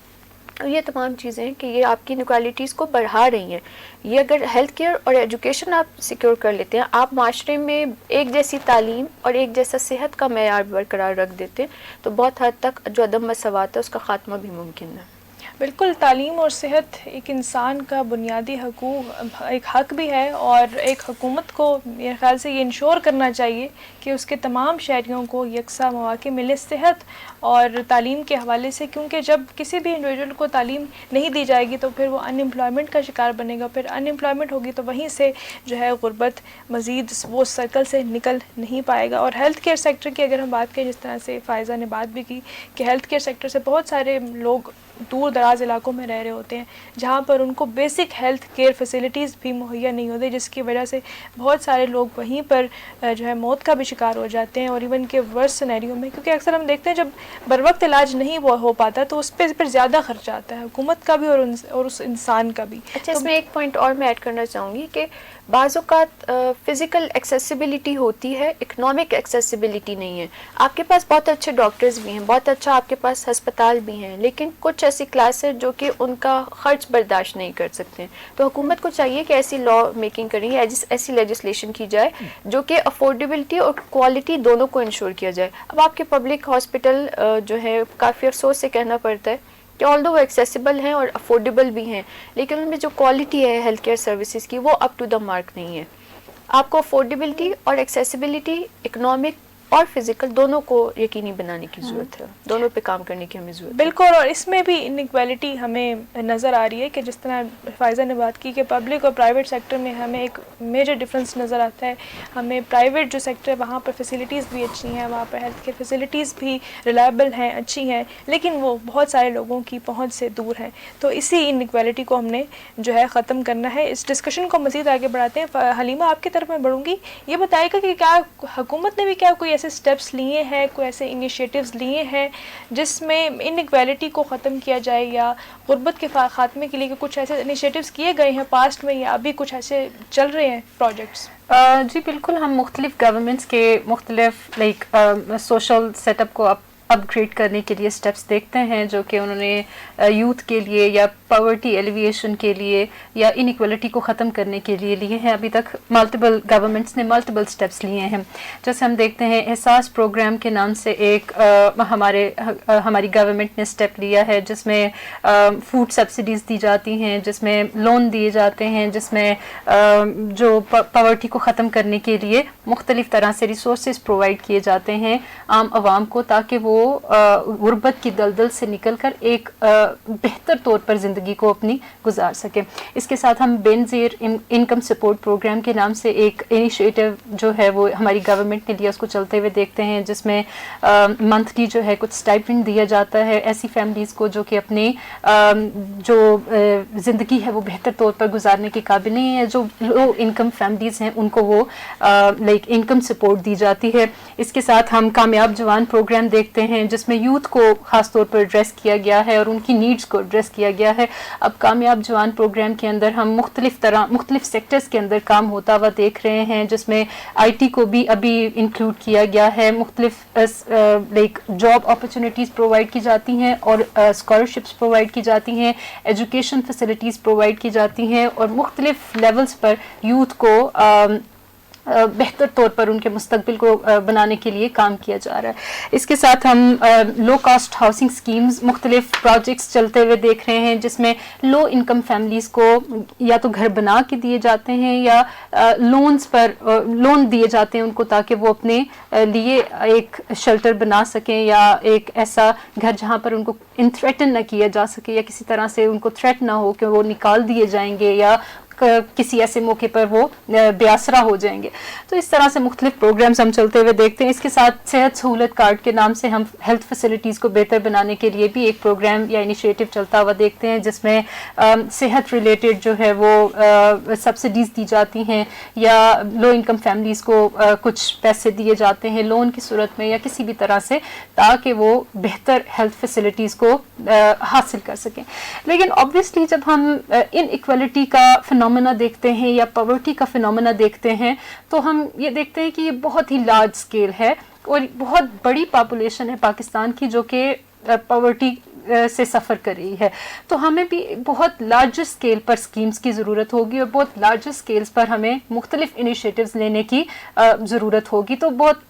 یہ تمام چیزیں ہیں کہ یہ آپ کی انیکوالٹیز کو بڑھا رہی ہیں. یہ اگر ہیلتھ کیئر اور ایجوکیشن آپ سیکیور کر لیتے ہیں, آپ معاشرے میں ایک جیسی تعلیم اور ایک جیسا صحت کا معیار برقرار رکھ دیتے ہیں, تو بہت حد تک جو عدم مساوات ہے اس کا خاتمہ بھی ممکن ہے. بالکل, تعلیم اور صحت ایک انسان کا بنیادی حقوق ایک حق بھی ہے, اور ایک حکومت کو میرے خیال سے یہ انشور کرنا چاہیے کہ اس کے تمام شہریوں کو یکساں مواقع ملے صحت اور تعلیم کے حوالے سے, کیونکہ جب کسی بھی انڈیویجول کو تعلیم نہیں دی جائے گی تو پھر وہ ان امپلائمنٹ کا شکار بنے گا, پھر ان امپلائمنٹ ہوگی تو وہیں سے جو ہے غربت مزید وہ سرکل سے نکل نہیں پائے گا. اور ہیلتھ کیئر سیکٹر کی اگر ہم بات کریں, جس طرح سے فائزہ نے بات بھی کی کہ ہیلتھ کیئر سیکٹر سے بہت سارے لوگ دور دراز علاقوں میں رہ رہے ہوتے ہیں جہاں پر ان کو بیسک ہیلتھ کیئر فیسلٹیز بھی مہیا نہیں ہوتی, جس کی وجہ سے بہت سارے لوگ وہیں پر جو ہے موت کا بھی شکار ہو جاتے ہیں, اور ایون کہ ورس سینیریو میں, کیونکہ اکثر ہم دیکھتے ہیں جب بر وقت علاج نہیں ہو پاتا تو اس پہ پھر زیادہ خرچہ آتا ہے حکومت کا بھی اور اس انسان کا بھی. اچھا, اس میں ایک پوائنٹ اور میں ایڈ کرنا چاہوں گی کہ بعض اوقات فزیکل ایکسیسیبلٹی ہوتی ہے, اکنامک ایکسیسیبلٹی نہیں ہے. آپ کے پاس بہت اچھے ڈاکٹرز بھی ہیں, بہت اچھا آپ کے پاس ہسپتال بھی ہیں, لیکن کچھ ایسی کلاس ہے جو کہ ان کا خرچ برداشت نہیں کر سکتے ہیں. تو حکومت کو چاہیے کہ ایسی لا میکنگ کریں, ایسی لیجسلیشن کی جائے جو کہ افورڈیبلٹی اور کوالٹی دونوں کو انشور کیا جائے. اب آپ کے پبلک ہاسپٹل جو ہے کافی افسوس سے کہنا پڑتا ہے کہ آلدو وہ ایکسیسیبل ہیں اور افورڈیبل بھی ہیں, لیکن ان میں جو کوالٹی ہے ہیلتھ کیئر سروسز کی وہ اپ ٹو دا مارک نہیں ہے. آپ کو افورڈیبلٹی اور ایکسیسیبلٹی اکنامک اور فزیکل دونوں کو یقینی بنانے کی ضرورت ہے, دونوں پہ کام کرنے کی ہمیں ضرورت ہے. بالکل, اور اس میں بھی انیکویلٹی ہمیں نظر آ رہی ہے کہ جس طرح فائزہ نے بات کی کہ پبلک اور پرائیویٹ سیکٹر میں ہمیں ایک میجر ڈفرینس نظر آتا ہے. ہمیں پرائیویٹ جو سیکٹر ہے وہاں پر فیسلٹیز بھی اچھی ہیں, وہاں پر ہیلتھ کیئر فیسلٹیز بھی ریلائبل ہیں, اچھی ہیں, لیکن وہ بہت سارے لوگوں کی پہنچ سے دور ہیں. تو اسی انیکویلٹی کو ہم نے جو ہے ختم کرنا ہے. اس ڈسکشن کو مزید آگے بڑھاتے ہیں. حلیمہ, آپ کی طرف میں بڑھوں گی, یہ بتائے گا کہ کیا حکومت نے بھی کیا کوئی ایسے اسٹیپس لیے ہیں, کوئی ایسے انیشیٹوز لیے ہیں جس میں انیکویلٹی کو ختم کیا جائے, یا غربت کے خاتمے کے لیے کچھ ایسے انیشیٹوز کیے گئے ہیں پاسٹ میں, یا ابھی کچھ ایسے چل رہے ہیں پروجیکٹس؟ جی بالکل, ہم مختلف گورنمنٹس کے مختلف سوشل سیٹ اپ کو اپ گریڈ کرنے کے لیے سٹیپس دیکھتے ہیں جو کہ انہوں نے یوتھ کے لیے یا پاورٹی ایلیویشن کے لیے یا انیکوالٹی کو ختم کرنے کے لیے لیے ہیں. ابھی تک ملٹیپل گورنمنٹس نے ملٹیپل سٹیپس لیے ہیں. جیسے ہم دیکھتے ہیں احساس پروگرام کے نام سے ایک ہماری گورنمنٹ نے سٹیپ لیا ہے جس میں فوڈ سبسڈیز دی جاتی ہیں, جس میں لون دیے جاتے ہیں, جس میں جو پاورٹی کو ختم کرنے کے لیے مختلف طرح سے ریسورسز پرووائڈ کیے جاتے ہیں عام عوام کو, تاکہ وہ وہ غربت کی دلدل سے نکل کر ایک بہتر طور پر زندگی کو اپنی گزار سکیں. اس کے ساتھ ہم بے نظیر انکم سپورٹ پروگرام کے نام سے ایک انیشیٹو جو ہے وہ ہماری گورنمنٹ نے لیا, اس کو چلتے ہوئے دیکھتے ہیں, جس میں منتھلی جو ہے کچھ اسٹائپنڈ دیا جاتا ہے ایسی فیملیز کو جو کہ اپنی جو زندگی ہے وہ بہتر طور پر گزارنے کے قابل نہیں ہے. جو لو انکم فیملیز ہیں ان کو وہ لائک انکم سپورٹ دی جاتی ہے. اس کے ساتھ ہم کامیاب جوان پروگرام دیکھتے ہیں جس میں یوتھ کو خاص طور پر ایڈریس کیا گیا ہے اور ان کی نیڈز کو ایڈریس کیا گیا ہے. اب کامیاب جوان پروگرام کے اندر ہم مختلف سیکٹرز کے اندر کام ہوتا ہوا دیکھ رہے ہیں, جس میں آئی ٹی کو بھی ابھی انکلوڈ کیا گیا ہے. مختلف لائک جاب اپرچونیٹیز پرووائڈ کی جاتی ہیں اور اسکالرشپس پرووائڈ کی جاتی ہیں, ایجوکیشن فیسلٹیز پرووائڈ کی جاتی ہیں اور مختلف لیولز پر یوتھ کو بہتر طور پر ان کے مستقبل کو بنانے کے لیے کام کیا جا رہا ہے. اس کے ساتھ ہم لو کاسٹ ہاؤسنگ سکیمز مختلف پروجیکٹس چلتے ہوئے دیکھ رہے ہیں, جس میں لو انکم فیملیز کو یا تو گھر بنا کے دیے جاتے ہیں یا لون دیے جاتے ہیں ان کو, تاکہ وہ اپنے لیے ایک شیلٹر بنا سکیں یا ایک ایسا گھر جہاں پر ان کو تھریٹن نہ کیا جا سکے یا کسی طرح سے ان کو تھریٹ نہ ہو کہ وہ نکال دیے جائیں گے یا کسی ایسے موقع پر وہ بے آسرا ہو جائیں گے. تو اس طرح سے مختلف پروگرامز ہم چلتے ہوئے دیکھتے ہیں. اس کے ساتھ صحت سہولت کارڈ کے نام سے ہم ہیلتھ فیسلٹیز کو بہتر بنانے کے لیے بھی ایک پروگرام یا انیشیٹو چلتا ہوا دیکھتے ہیں, جس میں صحت ریلیٹڈ جو ہے وہ سبسڈیز دی جاتی ہیں یا لو انکم فیملیز کو کچھ پیسے دیے جاتے ہیں لون کی صورت میں یا کسی بھی طرح سے, تاکہ وہ بہتر ہیلتھ فیسلٹیز کو حاصل کر سکیں. لیکن obviously جب ہم ان ایکویلٹی کا فنومنا دیکھتے ہیں یا پاورٹی کا فنومنا دیکھتے ہیں تو ہم یہ دیکھتے ہیں کہ یہ بہت ہی لارج اسکیل ہے اور بہت بڑی پاپولیشن ہے پاکستان کی جو کہ پاورٹی سے سفر کر رہی ہے. تو ہمیں بھی بہت لارج اسکیل پر اسکیمز کی ضرورت ہوگی اور بہت لارج اسکیلز پر ہمیں مختلف انیشیٹوز لینے کی ضرورت ہوگی. تو بہت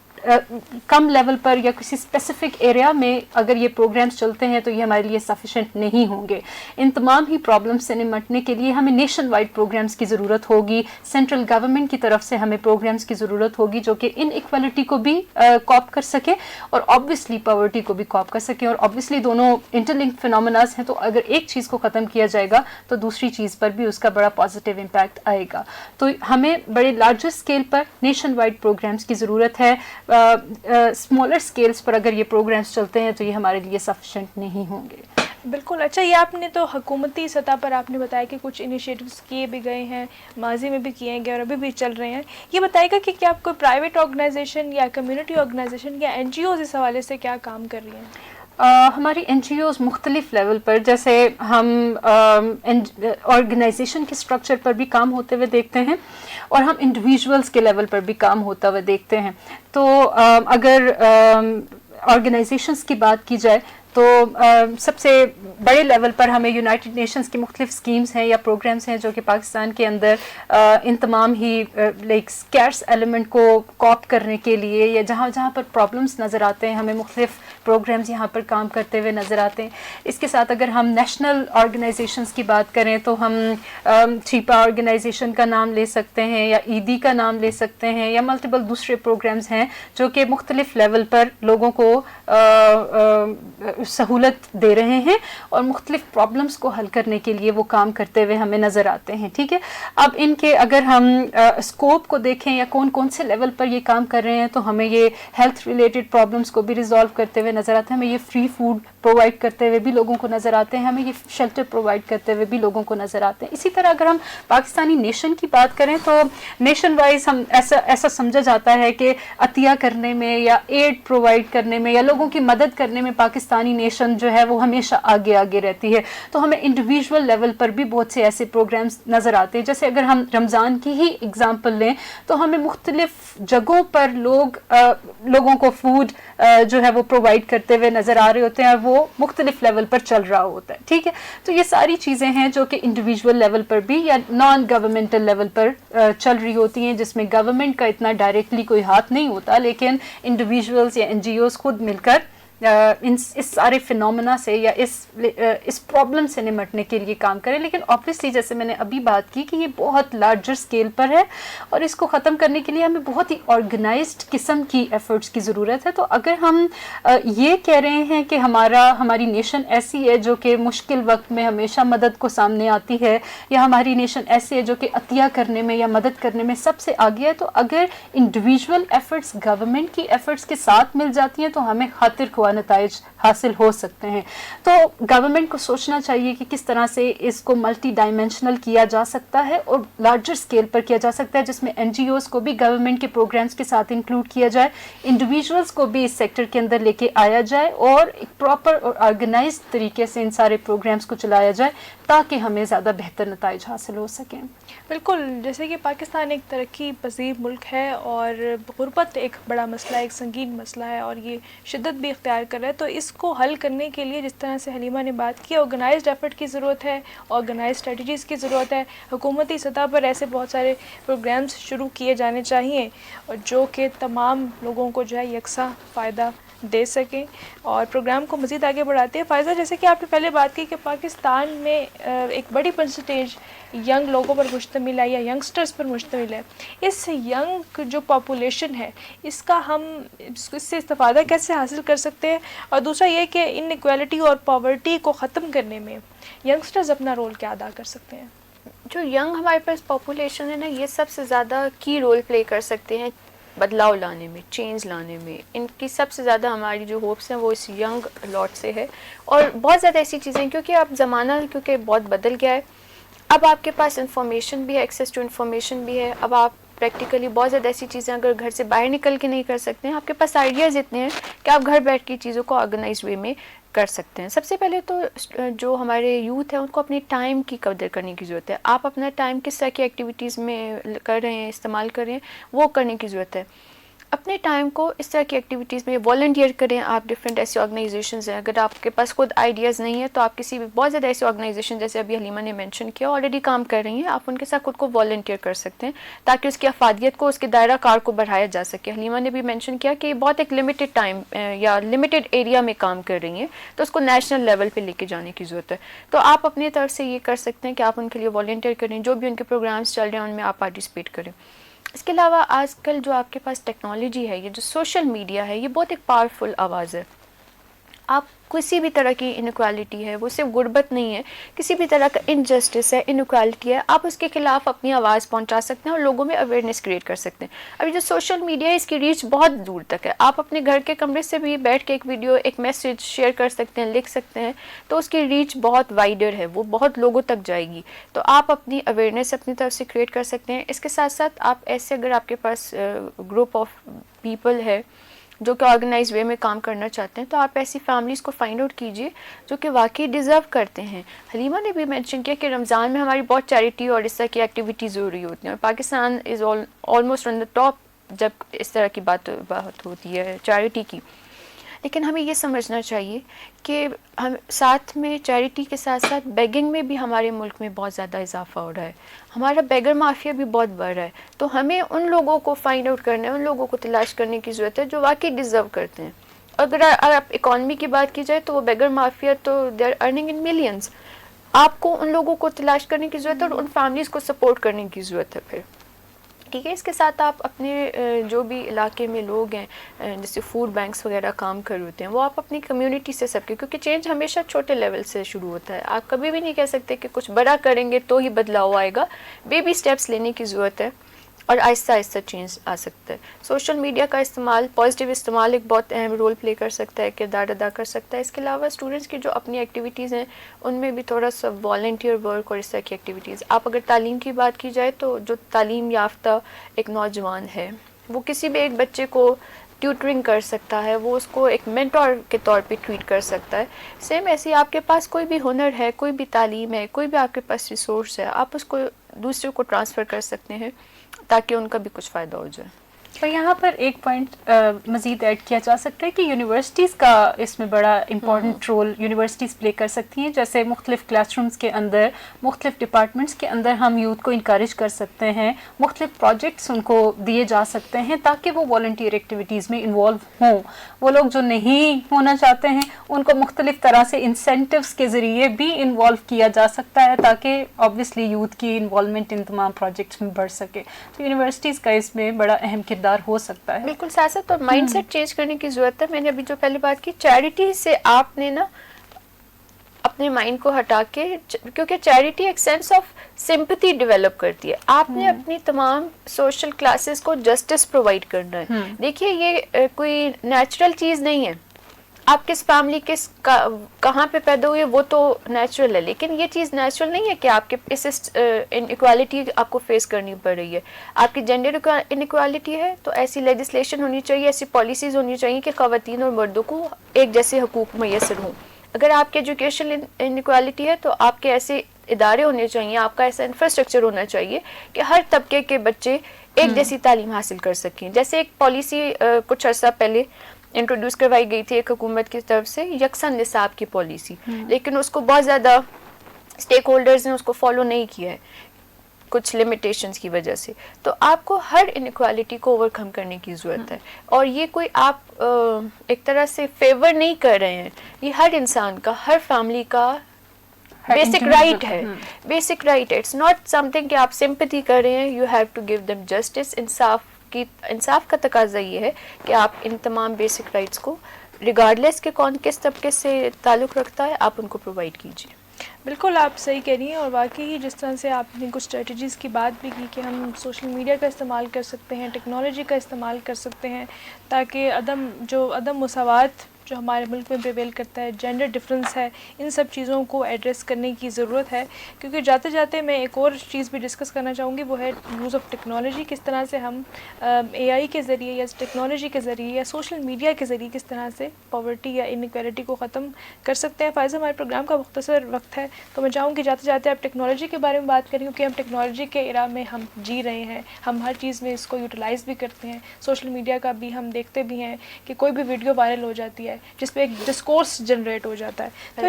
کم لیول پر یا کسی اسپیسیفک ایریا میں اگر یہ پروگرامز چلتے ہیں تو یہ ہمارے لیے سفیشینٹ نہیں ہوں گے. ان تمام ہی پرابلمس سے نمٹنے کے لیے ہمیں نیشن وائڈ پروگرامز کی ضرورت ہوگی. سینٹرل گورنمنٹ کی طرف سے ہمیں پروگرامز کی ضرورت ہوگی جو کہ ان ایکویلٹی کو بھی کاپ کر سکے اور آبویسلی پاورٹی کو بھی کاپ کر سکیں. اور آبویسلی دونوں انٹرلنکڈ فنومناز ہیں, تو اگر ایک چیز کو ختم کیا جائے گا تو دوسری چیز پر بھی اس کا بڑا پازیٹیو امپیکٹ آئے گا. تو ہمیں بڑے لارجر اسکیل پر نیشن وائڈ پروگرامز کی ضرورت ہے. اسمالر اسکیلس پر اگر یہ پروگرامز چلتے ہیں تو یہ ہمارے لیے سفیشینٹ نہیں ہوں گے. بالکل. اچھا, یہ آپ نے تو حکومتی سطح پر آپ نے بتایا کہ کچھ انیشیٹوز کیے بھی گئے ہیں, ماضی میں بھی کیے گئے اور ابھی بھی چل رہے ہیں. یہ بتائے گا کہ کیا آپ کوئی پرائیویٹ آرگنائزیشن یا کمیونٹی آرگنائزیشن یا این جی اوز اس حوالے سے کیا کام کر رہی ہیں؟ ہماری این جی اوز مختلف لیول پر, جیسے ہم آرگنائزیشن کے اسٹرکچر پر بھی کام ہوتے ہوئے دیکھتے ہیں اور ہم انڈیویژولس کے لیول پر بھی کام ہوتا ہوا دیکھتے ہیں. تو اگر آرگنائزیشنس کی بات کی جائے تو سب سے بڑے لیول پر ہمیں یونائٹڈ نیشنز کی مختلف اسکیمز ہیں یا پروگرامز ہیں جو کہ پاکستان کے اندر ان تمام ہی لائک اسکیرس ایلیمنٹ کو کاپ کرنے کے لیے یا جہاں جہاں پر پرابلمس نظر آتے ہیں ہمیں مختلف پروگرامز یہاں پر کام کرتے ہوئے نظر آتے ہیں. اس کے ساتھ اگر ہم نیشنل آرگنائزیشنز کی بات کریں تو ہم چھیپا آرگنائزیشن کا نام لے سکتے ہیں یا ایدی کا نام لے سکتے ہیں یا ملٹیپل دوسرے پروگرامز ہیں جو کہ مختلف لیول پر لوگوں کو سہولت دے رہے ہیں اور مختلف پرابلمس کو حل کرنے کے لیے وہ کام کرتے ہوئے ہمیں نظر آتے ہیں. ٹھیک ہے, اب ان کے اگر ہم اسکوپ کو دیکھیں یا کون کون سے لیول پر یہ کام کر رہے ہیں تو ہمیں یہ ہیلتھ ریلیٹڈ پرابلمس کو بھی ریزالو کرتے ہوئے نظر آتے ہیں, ہمیں یہ فری فوڈ پرووائڈ کرتے ہوئے بھی لوگوں کو نظر آتے ہیں, ہمیں یہ شیلٹر پرووائڈ کرتے ہوئے بھی لوگوں کو نظر آتے ہیں. اسی طرح اگر ہم پاکستانی نیشن کی بات کریں تو نیشن وائز ہم ایسا سمجھا جاتا ہے کہ عطیہ کرنے میں یا ایڈ پرووائڈ کرنے میں یا لوگوں کی مدد کرنے میں پاکستانی نیشن جو ہے وہ ہمیشہ آگے آگے رہتی ہے. تو ہمیں انڈیویژول لیول پر بھی بہت سے ایسے پروگرامز نظر آتے ہیں. جیسے اگر ہم رمضان کی ہی اگزامپل لیں تو ہمیں مختلف جگہوں پر لوگوں کو فوڈ جو ہے وہ پرووائڈ کرتے ہوئے نظر آ رہے ہوتے ہیں اور وہ مختلف لیول پر چل رہا ہوتا ہے. ٹھیک ہے, تو یہ ساری چیزیں ہیں جو کہ انڈیویژول لیول پر بھی یا نان گورنمنٹل لیول پر چل رہی ہوتی ہیں, جس میں گورنمنٹ کا اتنا ڈائریکٹلی کوئی ہاتھ نہیں ہوتا لیکن انڈیویژولز یا این جی اوز خود مل کر اس سارے فنومنا سے یا اس پرابلم سے نمٹنے کے لیے کام کریں. لیکن آبویسلی جیسے میں نے ابھی بات کی کہ یہ بہت لارجر اسکیل پر ہے اور اس کو ختم کرنے کے لیے ہمیں بہت ہی آرگنائزڈ قسم کی ایفرٹس کی ضرورت ہے. تو اگر ہم یہ کہہ رہے ہیں کہ ہماری نیشن ایسی ہے جو کہ مشکل وقت میں ہمیشہ مدد کو سامنے آتی ہے, یا ہماری نیشن ایسی ہے جو کہ عطیہ کرنے میں یا مدد کرنے میں سب سے آگے ہے, تو اگر انڈیویجول ایفرٹس گورنمنٹ کی ایفرٹس کے ساتھ مل جاتی ہیں تو ہمیں خاطر خواہ نتائج حاصل ہو سکتے ہیں. تو گورنمنٹ کو سوچنا چاہیے کہ کس طرح سے اس کو ملٹی ڈائمینشنل کیا جا سکتا ہے اور لارجر اسکیل پر کیا جا سکتا ہے, جس میں این جی اوز کو بھی گورنمنٹ کے پروگرامز کے ساتھ انکلوڈ کیا جائے, انڈیویجولس کو بھی اس سیکٹر کے اندر لے کے آیا جائے اور ایک پراپر اور آرگنائزڈ طریقے سے ان سارے پروگرامز کو چلایا جائے تاکہ ہمیں زیادہ بہتر نتائج حاصل ہو سکیں. بالکل, جیسے کہ پاکستان ایک ترقی پذیر ملک ہے اور غربت ایک بڑا مسئلہ, ایک سنگین مسئلہ ہے اور یہ شدت بھی اختیار کر رہا ہے. تو اس کو حل کرنے کے لیے جس طرح سے حلیمہ نے بات کی, آرگنائزڈ ایفرٹ کی ضرورت ہے, آرگنائزڈ اسٹریٹجیز کی ضرورت ہے. حکومتی سطح پر ایسے بہت سارے پروگرامز شروع کیے جانے چاہیے اور جو کہ تمام لوگوں کو جو ہے یکساں فائدہ دے سکیں اور پروگرام کو مزید آگے بڑھاتے ہیں. فائزہ, جیسے کہ آپ نے پہلے بات کی کہ پاکستان میں ایک بڑی پرسنٹیج ینگ لوگوں پر مشتمل ہے یا ینگسٹرز پر مشتمل ہے. اس ینگ جو پاپولیشن ہے اس کا ہم اس سے استفادہ کیسے حاصل کر سکتے ہیں, اور دوسرا یہ کہ ان ایکویلٹی اور پاورٹی کو ختم کرنے میں ینگسٹرز اپنا رول کیا ادا کر سکتے ہیں؟ جو ینگ ہمارے پاس پاپولیشن ہے نا, یہ سب سے زیادہ کی رول پلے کر سکتے ہیں بدلاؤ لانے میں, چینج لانے میں. ان کی سب سے زیادہ ہماری جو ہوپس ہیں وہ اس ینگ لاٹ سے ہے. اور بہت زیادہ ایسی چیزیں, کیونکہ اب زمانہ کیونکہ بہت بدل گیا ہے, اب آپ کے پاس انفارمیشن بھی ہے, ایکسیس ٹو انفارمیشن بھی ہے. اب آپ پریکٹیکلی بہت زیادہ ایسی چیزیں اگر گھر سے باہر نکل کے نہیں کر سکتے ہیں, آپ کے پاس آئیڈیاز اتنے ہیں کہ آپ گھر بیٹھ کے چیزوں کو آرگنائز وے میں کر سکتے ہیں. سب سے پہلے تو جو ہمارے یوتھ ہیں ان کو اپنے ٹائم کی قدر کرنے کی ضرورت ہے. آپ اپنا ٹائم کس طرح کی ایکٹیویٹیز میں کر رہے ہیں, استعمال کر رہے ہیں, وہ کرنے کی ضرورت ہے. اپنے ٹائم کو اس طرح کی ایکٹیویٹیز میں والنٹیئر کریں. آپ ڈفرینٹ ایسی آرگنائزیشنز ہیں, اگر آپ کے پاس خود آئیڈیاز نہیں ہے تو آپ کسی بھی بہت زیادہ ایسی آرگنائزیشن جیسے ابھی حلیمہ نے مینشن کیا آلریڈی کام کر رہی ہیں, آپ ان کے ساتھ خود کو والنٹیئر کر سکتے ہیں تاکہ اس کی افادیت کو, اس کے دائرہ کار کو بڑھایا جا سکے. حلیمہ نے بھی مینشن کیا کہ یہ بہت ایک لمیٹڈ ٹائم یا لمیٹڈ ایریا میں کام کر رہی ہیں, تو اس کو نیشنل لیول پہ لے کے جانے کی ضرورت ہے. تو آپ اپنی طرف سے یہ کر سکتے ہیں کہ آپ ان کے لیے والنٹیئر کریں, جو بھی ان کے پروگرامس چل رہے ہیں ان میں آپ پارٹیسپیٹ کریں. اس کے علاوہ آج کل جو آپ کے پاس ٹیکنالوجی ہے, یہ جو سوشل میڈیا ہے, یہ بہت ایک پاورفل آواز ہے. آپ کسی بھی طرح کی انیکوالٹی ہے, وہ صرف غربت نہیں ہے, کسی بھی طرح کا انجسٹس ہے, انیکوالٹی ہے, آپ اس کے خلاف اپنی آواز پہنچا سکتے ہیں اور لوگوں میں اویئرنیس کریٹ کر سکتے ہیں. ابھی جو سوشل میڈیا ہے اس کی ریچ بہت دور تک ہے. آپ اپنے گھر کے کمرے سے بھی بیٹھ کے ایک ویڈیو, ایک میسج شیئر کر سکتے ہیں, لکھ سکتے ہیں, تو اس کی ریچ بہت وائڈر ہے, وہ بہت لوگوں تک جائے گی. تو آپ اپنی اویئرنیس اپنی طرف سے کریٹ کر سکتے ہیں. اس کے ساتھ ساتھ آپ ایسے اگر آپ کے پاس گروپ آف پیپل ہے جو کہ آرگنائز وے میں کام کرنا چاہتے ہیں, تو آپ ایسی فیملیز کو فائنڈ آؤٹ کیجیے جو کہ واقعی ڈیزرو کرتے ہیں. حلیمہ نے بھی مینشن کیا کہ رمضان میں ہماری بہت چیریٹی اور اس طرح کی ایکٹیویٹیز ہو رہی ہوتی ہیں, اور Pakistan is almost on the top جب اس طرح کی بات ہوتی ہے چیریٹی کی. لیکن ہمیں یہ سمجھنا چاہیے کہ ہم ساتھ میں چیریٹی کے ساتھ ساتھ بیگنگ میں بھی ہمارے ملک میں بہت زیادہ اضافہ ہو رہا ہے. ہمارا بیگر مافیا بھی بہت بڑھ رہا ہے. تو ہمیں ان لوگوں کو فائنڈ آؤٹ کرنا ہے, ان لوگوں کو تلاش کرنے کی ضرورت ہے جو واقعی ڈیزرو کرتے ہیں. اگر آپ اکانومی کی بات کی جائے تو وہ بیگر مافیا تو they are earning in millions. آپ کو ان لوگوں کو تلاش کرنے کی ضرورت ہے اور ان فیملیز کو سپورٹ کرنے کی ضرورت ہے. پھر ٹھیک ہے, اس کے ساتھ آپ اپنے جو بھی علاقے میں لوگ ہیں جیسے فوڈ بینکس وغیرہ کام کر ہوتے ہیں, وہ آپ اپنی کمیونٹی سے سب کے, کیونکہ چینج ہمیشہ چھوٹے لیول سے شروع ہوتا ہے. آپ کبھی بھی نہیں کہہ سکتے کہ کچھ بڑا کریں گے تو ہی بدلاؤ آئے گا. بیبی سٹیپس لینے کی ضرورت ہے اور آہستہ آہستہ چینج آ سکتا ہے. سوشل میڈیا کا استعمال, پازیٹیو استعمال ایک بہت اہم رول پلے کر سکتا ہے, کردار ادا کر سکتا ہے. اس کے علاوہ اسٹوڈنٹس کی جو اپنی ایکٹیویٹیز ہیں ان میں بھی تھوڑا سا والنٹیئر ورک اور اس طرح کی ایکٹیویٹیز. آپ اگر تعلیم کی بات کی جائے تو جو تعلیم یافتہ ایک نوجوان ہے وہ کسی بھی ایک بچے کو ٹیوٹرنگ کر سکتا ہے, وہ اس کو ایک مینٹور کے طور پہ ٹریٹ کر سکتا ہے. سیم ایسے آپ کے پاس کوئی بھی ہنر ہے, کوئی بھی تعلیم ہے, کوئی بھی آپ کے پاس ریسورس ہے, آپ اس کو دوسرے کو ٹرانسفر کر سکتے ہیں تاکہ ان کا بھی کچھ فائدہ ہو جائے. اور یہاں پر ایک پوائنٹ مزید ایڈ کیا جا سکتا ہے کہ یونیورسٹیز کا اس میں بڑا امپورٹنٹ رول یونیورسٹیز پلے کر سکتی ہیں. جیسے مختلف کلاس رومز کے اندر مختلف ڈپارٹمنٹس کے اندر ہم یوتھ کو انکریج کر سکتے ہیں, مختلف پروجیکٹس ان کو دیے جا سکتے ہیں تاکہ وہ والنٹیئر ایکٹیویٹیز میں انوالو ہوں. وہ لوگ جو نہیں ہونا چاہتے ہیں ان کو مختلف طرح سے انسینٹیوز کے ذریعے بھی انوالو کیا جا سکتا ہے تاکہ آبویسلی یوتھ کی انوالومنٹ ان تمام پروجیکٹس میں بڑھ سکے. تو یونیورسٹیز کا اس میں بڑا اہم کردار ہو سکتا ہے. بالکل سیاست اور مائنڈ سیٹ چینج کرنے کی ضرورت ہے. میں نے ابھی جو پہلے بات کی چیریٹی سے آپ نے نا اپنے مائنڈ کو ہٹا کے, کیونکہ چیریٹی ایک سینس آف سمپتھی ڈیولپ کرتی ہے. آپ نے اپنی تمام سوشل کلاسز کو جسٹس پرووائڈ کرنا ہے. دیکھیے یہ کوئی نیچرل چیز نہیں ہے. آپ کس فیملی کس کہاں پہ پیدا ہوئے وہ تو نیچرل ہے, لیکن یہ چیز نیچرل نہیں ہے کہ آپ کے اس انیکوالٹی آپ کو فیس کرنی پڑ رہی ہے. آپ کی جینڈر انیکوالٹی ہے تو ایسی لیجسلیشن ہونی چاہیے, ایسی پالیسیز ہونی چاہیے کہ خواتین اور مردوں کو ایک جیسے حقوق میسر ہوں. اگر آپ کی ایجوکیشن انیکوالٹی ہے تو آپ کے ایسے ادارے ہونے چاہیے, آپ کا ایسا انفراسٹرکچر ہونا چاہیے کہ ہر طبقے کے بچے ایک جیسی تعلیم حاصل کر سکیں. جیسے ایک پالیسی کچھ عرصہ پہلے انٹروڈیوس کروائی گئی تھی ایک حکومت کی طرف سے, یکساں نصاب کی پالیسی, لیکن اس کو بہت زیادہ اسٹیک ہولڈرز نے اس کو فالو نہیں کیا ہے کچھ لمیٹیشنز کی وجہ سے. تو آپ کو ہر انیکوالٹی کو اوور کم کرنے کی ضرورت ہے, اور یہ کوئی آپ ایک طرح سے فیور نہیں کر رہے ہیں, یہ ہر انسان کا, ہر فیملی کا بیسک رائٹ ہے. بیسک رائٹ ہے, اٹس ناٹ سم تھنگ کہ آپ سمپتھی کر رہے ہیں. You have to give them justice. انصاف کا تقاضا یہ ہے کہ آپ ان تمام بیسک رائٹس کو ریگارڈلیس کہ کون کس طبقے سے تعلق رکھتا ہے آپ ان کو پرووائڈ کیجیے. بالکل آپ صحیح کہہ رہی ہیں, اور واقعی جس طرح سے آپ نے کچھ اسٹریٹجیز کی بات بھی کی کہ ہم سوشل میڈیا کا استعمال کر سکتے ہیں, ٹیکنالوجی کا استعمال کر سکتے ہیں تاکہ عدم مساوات جو ہمارے ملک میں پریویل کرتا ہے, جینڈر ڈفرینس ہے, ان سب چیزوں کو ایڈریس کرنے کی ضرورت ہے. کیونکہ جاتے جاتے میں ایک اور چیز بھی ڈسکس کرنا چاہوں گی, وہ ہے یوز آف ٹیکنالوجی. کس طرح سے ہم اے آئی کے ذریعے یا ٹیکنالوجی کے ذریعے یا سوشل میڈیا کے ذریعے کس طرح سے پاورٹی یا انیکویلٹی کو ختم کر سکتے ہیں. فائزہ, ہمارے پروگرام کا مختصر وقت ہے تو میں چاہوں گی جاتے جاتے آپ ٹیکنالوجی کے بارے میں بات کریں, کیونکہ ہم ٹیکنالوجی کے ایرا میں ہم جی رہے ہیں, ہم ہر چیز میں اس کو یوٹیلائز بھی کرتے ہیں. سوشل میڈیا کا بھی ہم دیکھتے بھی ہیں کہ کوئی بھی ویڈیو وائرل ہو جاتی ہے جس پہ ایک ڈسکورس جنریٹ ہو جاتا ہے. تو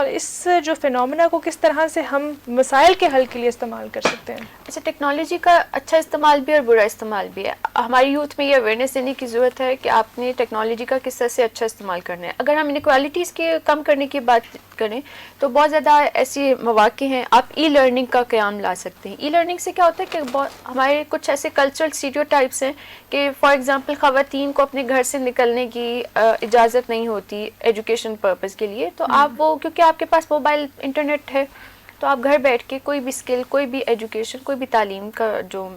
اس جو فینومینا کو کس طرح سے ہم مسائل کے حل کے لیے استعمال کر سکتے ہیں؟ اچھا, ٹیکنالوجی کا اچھا استعمال بھی اور برا استعمال بھی ہے. ہماری یوتھ میں یہ اویئرنیس دینے کی ضرورت ہے کہ آپ نے ٹیکنالوجی کا کس طرح سے اچھا استعمال کرنا ہے. اگر ہم انیکوالٹیز کے کم کرنے کی بات کریں تو بہت زیادہ ایسی مواقع ہیں. آپ ای لرننگ کا قیام لا سکتے ہیں. ای لرننگ سے کیا ہوتا ہے کہ ہمارے کچھ ایسے کلچرل اسٹیریوٹائپس ہیں کہ فار ایگزامپل خواتین کو اپنے گھر سے نکلنے کی اجازت نہیں ہوتی ایجوکیشن پرپز کے لیے, تو آپ وہ کیونکہ آپ کے پاس موبائل انٹرنیٹ ہے تو آپ گھر بیٹھ کے کوئی بھی اسکل, کوئی بھی ایجوکیشن, کوئی بھی تعلیم کا جو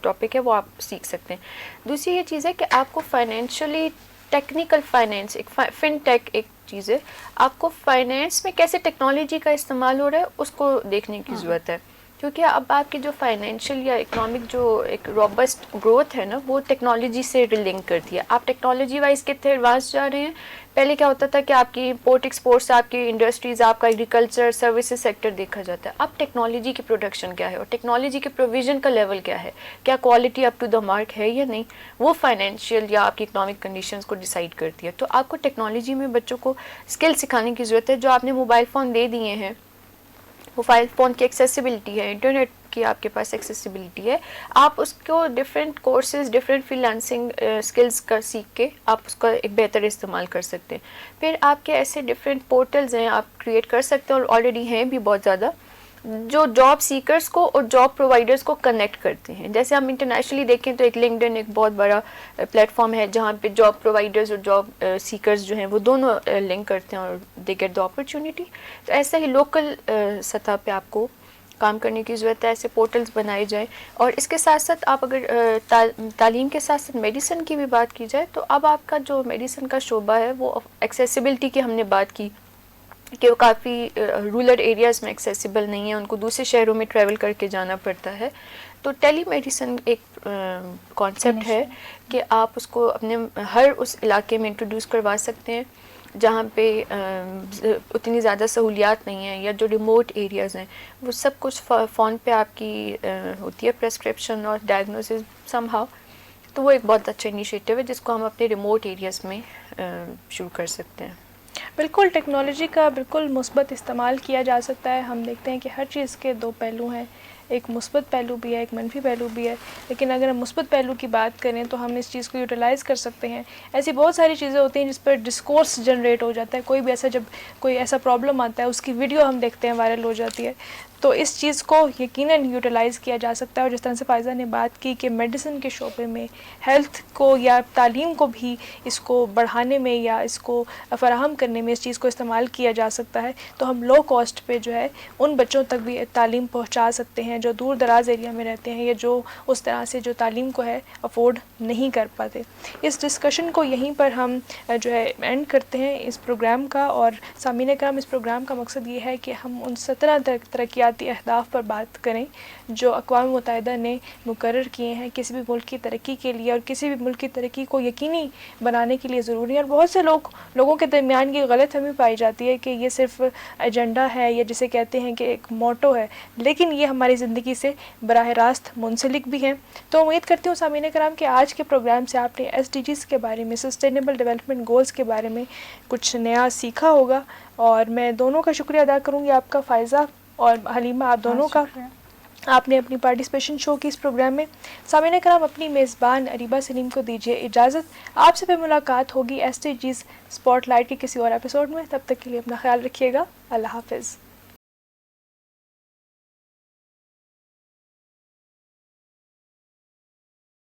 ٹاپک ہے وہ آپ سیکھ سکتے ہیں. دوسری یہ چیز ہے کہ آپ کو فائنینشلی ٹیکنیکل فائنینس, ایک فن ٹیک ایک چیز ہے, آپ کو فائنینس میں کیسے ٹیکنالوجی کا استعمال ہو رہا ہے اس کو دیکھنے کی ضرورت ہے. کیونکہ اب آپ کی جو فائنینشیل یا اکنامک جو ایک روبسٹ گروتھ ہے نا وہ ٹیکنالوجی سے لنک کرتی ہے. آپ ٹیکنالوجی وائز کتنے ایڈوانس جا رہے ہیں. پہلے کیا ہوتا تھا کہ آپ کی امپورٹ ایکسپورٹس, آپ کی انڈسٹریز, آپ کا ایگریکلچر سروسز سیکٹر دیکھا جاتا ہے. اب ٹیکنالوجی کی پروڈکشن کیا ہے اور ٹیکنالوجی کے پروویژن کا لیول کیا ہے, کیا quality up to the mark ہے یا نہیں, وہ فائنینشیل یا آپ کی اکنامک کنڈیشنز کو ڈیسائیڈ کرتی ہے. تو آپ کو ٹیکنالوجی میں بچوں کو اسکل سکھانے کی ضرورت ہے. جو آپ نے موبائل فون دے دیے ہیں, موبائل فون کی ایکسیسیبلٹی ہے, انٹرنیٹ کی آپ کے پاس ایکسیسیبلٹی ہے, آپ اس کو different courses, different free lancing skills کا سیکھ کے آپ اس کا ایک بہتر استعمال کر سکتے ہیں. پھر آپ کے ایسے ڈفرینٹ پورٹلز ہیں آپ کریٹ کر سکتے ہیں, اور آلریڈی ہیں بھی بہت زیادہ, جو جاب سیکرز کو اور جاب پرووائڈرز کو کنیکٹ کرتے ہیں. جیسے ہم انٹرنیشنلی دیکھیں تو ایک لنکڈن ایک بہت بڑا پلیٹ فارم ہے جہاں پہ جاب پرووائڈرز اور جاب سیکرز جو ہیں وہ دونوں لنک کرتے ہیں اور دے گیٹ دا اپرچونیٹی. تو ایسا ہی لوکل سطح پہ آپ کو کام کرنے کی ضرورت ہے, ایسے پورٹلز بنائے جائیں. اور اس کے ساتھ ساتھ آپ اگر تعلیم کے ساتھ ساتھ میڈیسن کی بھی بات کی جائے تو اب آپ کا جو میڈیسن کا شعبہ ہے وہ ایکسیسیبلٹی کی ہم نے بات کی کہ وہ کافی رورل ایریاز میں ایکسیسیبل نہیں ہے, ان کو دوسرے شہروں میں ٹریول کر کے جانا پڑتا ہے. تو ٹیلی میڈیسن ایک کانسیپٹ ہے کہ آپ اس کو اپنے ہر اس علاقے میں انٹروڈیوس کروا سکتے ہیں جہاں پہ اتنی زیادہ سہولیات نہیں ہیں, یا جو ریموٹ ایریاز ہیں وہ سب کچھ فون پہ آپ کی ہوتی ہے پرسکرپشن اور ڈائگنوسس سم ہاؤ. تو وہ ایک بہت اچھا انیشیٹو ہے جس کو ہم اپنے ریموٹ ایریاز میں شروع کر سکتے ہیں. بالکل ٹیکنالوجی کا بالکل مثبت استعمال کیا جا سکتا ہے. ہم دیکھتے ہیں کہ ہر چیز کے دو پہلو ہیں, ایک مثبت پہلو بھی ہے, ایک منفی پہلو بھی ہے. لیکن اگر ہم مثبت پہلو کی بات کریں تو ہم اس چیز کو یوٹیلائز کر سکتے ہیں. ایسی بہت ساری چیزیں ہوتی ہیں جس پر ڈسکورس جنریٹ ہو جاتا ہے. کوئی بھی ایسا جب کوئی ایسا پرابلم آتا ہے اس کی ویڈیو ہم دیکھتے ہیں وائرل ہو جاتی ہے, تو اس چیز کو یقیناً یوٹیلائز کیا جا سکتا ہے. اور جس طرح سے فائزہ نے بات کی کہ میڈیسن کے شعبے میں ہیلتھ کو یا تعلیم کو بھی اس کو بڑھانے میں یا اس کو فراہم کرنے میں اس چیز کو استعمال کیا جا سکتا ہے, تو ہم لو کاسٹ پہ جو ہے ان بچوں تک بھی تعلیم پہنچا سکتے ہیں جو دور دراز ایریا میں رہتے ہیں یا جو اس طرح سے جو تعلیم کو ہے افورڈ نہیں کر پاتے. اس ڈسکشن کو یہیں پر ہم جو ہے اینڈ کرتے ہیں اس پروگرام کا. اور سامعین کرام, اس پروگرام کا مقصد یہ ہے کہ ہم ان 17 ترقیاتی اہداف پر بات کریں جو اقوام متحدہ نے مقرر کیے ہیں کسی بھی ملک کی ترقی کے لیے اور کسی بھی ملک کی ترقی کو یقینی بنانے کے لیے ضروری ہے. اور بہت سے لوگوں کے درمیان یہ غلط فہمی پائی جاتی ہے کہ یہ صرف ایجنڈا ہے یا جسے کہتے ہیں کہ ایک موٹو ہے, لیکن یہ ہماری زندگی سے براہ راست منسلک بھی ہیں. تو امید کرتی ہوں سامعین کرام کہ آج کے پروگرام سے آپ نے SDGs کے بارے میں, سسٹینیبل ڈیولپمنٹ گولز کے بارے میں کچھ نیا سیکھا ہوگا. اور میں دونوں کا شکریہ ادا کروں گی, آپ کا فائزہ اور حلیمہ, آپ دونوں کا. آپ نے اپنی پارٹیسپیشن شو کی اس پروگرام میں. سامعین کرام, اپنی میزبان اریبہ سلیم کو دیجیے اجازت. آپ سے پھر ملاقات ہوگی SDGs اسپاٹ لائٹ کے کسی اور ایپیسوڈ میں. تب تک کے لیے اپنا خیال رکھیے گا. اللہ حافظ.